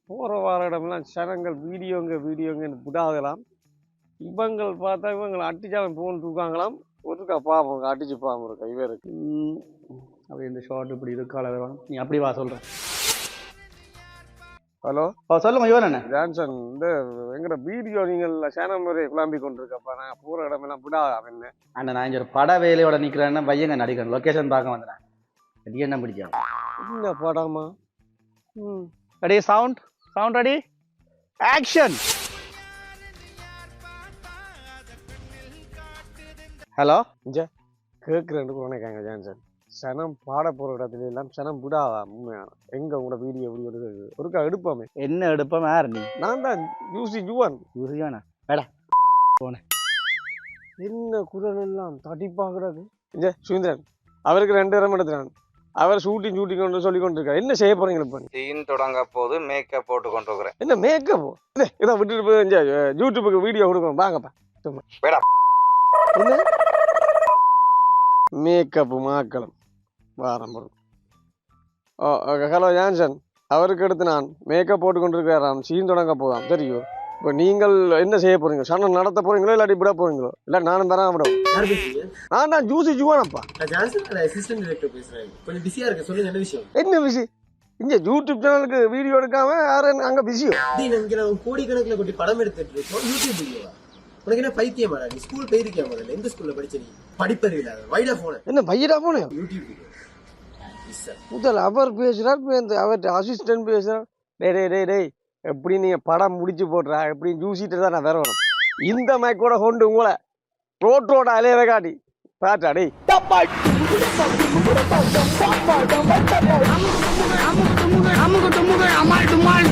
போகிற வார இடமெல்லாம் சனங்கள் வீடியோங்கன்னு விடாதலாம். இவங்கள் பார்த்தா இவங்களை அட்டிச்சாலும் போன் தூக்காங்களாம். ஒருக்கா பாப்போம், அடிச்சு பாப்போம் இருக்கா இவருக்கு. அப்படி இந்த ஷார்ட் இப்படி இருக்கால வேணும். நீ அப்படி வா சொல்கிறேன். ஹலோ சொல்லுங்க இவன் என்ன ஜான்சன், இந்த எங்களோட வீடியோ நீங்கள் சேனல் முறை கிளம்பி கொண்டிருக்கப்பா. நான் போகிற இடமெல்லாம் விடாதா என்ன அண்ணா நான் இங்கே ஒரு பட வேலையோட நிற்கிறேன்னா பையங்க நடிக்கிறேன். லொக்கேஷன் பார்க்க வந்துடுறேன். அது என்ன பிடிச்சா என்ன படாமா? Ready sound ready action. Hello கேட்குறேன்னு நினைக்காங்க ஜான்சன். சனம் பாட போகிற இடத்துல எல்லாம் சனம் விடாதா. உண்மையான எங்க உங்களோட வீடியோ ஒருக்கா எடுப்போமே. என்ன எடுப்போம் யார் நீ? நான் தான் யூசி ஜுவானா வேடா போனேன். என்ன குரல் எல்லாம் தடிப்பாகிறது. சுந்தரன் அவருக்கு 2 இடம் எடுத்துறான். அவர் ஷூட்டிங் கொண்டு சொல்லி கொண்டிருக்காரு. என்ன செய்ய போறீங்க இப்போ? சீன் தொடங்க போது மேக்கப் போட்டு கொண்டு இருக்கிறேன். என்ன மேக்கப்? இதை விட்டுட்டு போய் யூடியூபுக்கு வீடியோ கொடுக்கணும் வாங்கப்பா. என்ன மேக்கப்பு மாக்களும் வாரம் பொருள். ஹலோ ஜான்சன், அவருக்கு எடுத்து நான் மேக்கப் போட்டு கொண்டிருக்கிறாராம். சீன் தொடங்க போதாம் தெரியும். இப்போ நீங்கள் என்ன செய்ய போறீங்க? சனம் நடத்த போறீங்களோ இல்லாட்டி விட போறீங்களோ? இல்லை நானும் தராம விட. நான் தான் ஜூசி ஜுவானப்பா. என்ன பிஸி? இங்க யூடியூப் சேனலுக்கு வீடியோ எடுக்காம யாரும் அங்க பிஸியோ? கோடிக்கணக்கில் கொட்டி படம் எடுத்துட்டு இருக்கோம் யூடியூப் வீடியோவா? உனக்கு என்ன பைத்தியமாடா? நீ ஸ்கூல் போயிருக்கியா? முதல்ல எந்த ஸ்கூல்ல படிச்ச நீ? படிப்பறிவு இல்லாத வைடா போன. என்ன பையடா போன? யூடியூப் வீடியோ முதல் அவர் பேசுறார், அவர் அசிஸ்டன்ட் பேசுறார். டேய் எப்படி நீங்க படம் முடிச்சு போடுறா? எப்படி ஜூசிட்டு தான் நான் வேற வரும். இந்த மைக்கோட கொண்டு உங்களை ரோட்டோட அலையவை காட்டி பாட்டா டேய். அம்முக்கு டுமுக்கு அம்மாள் டுமாள்.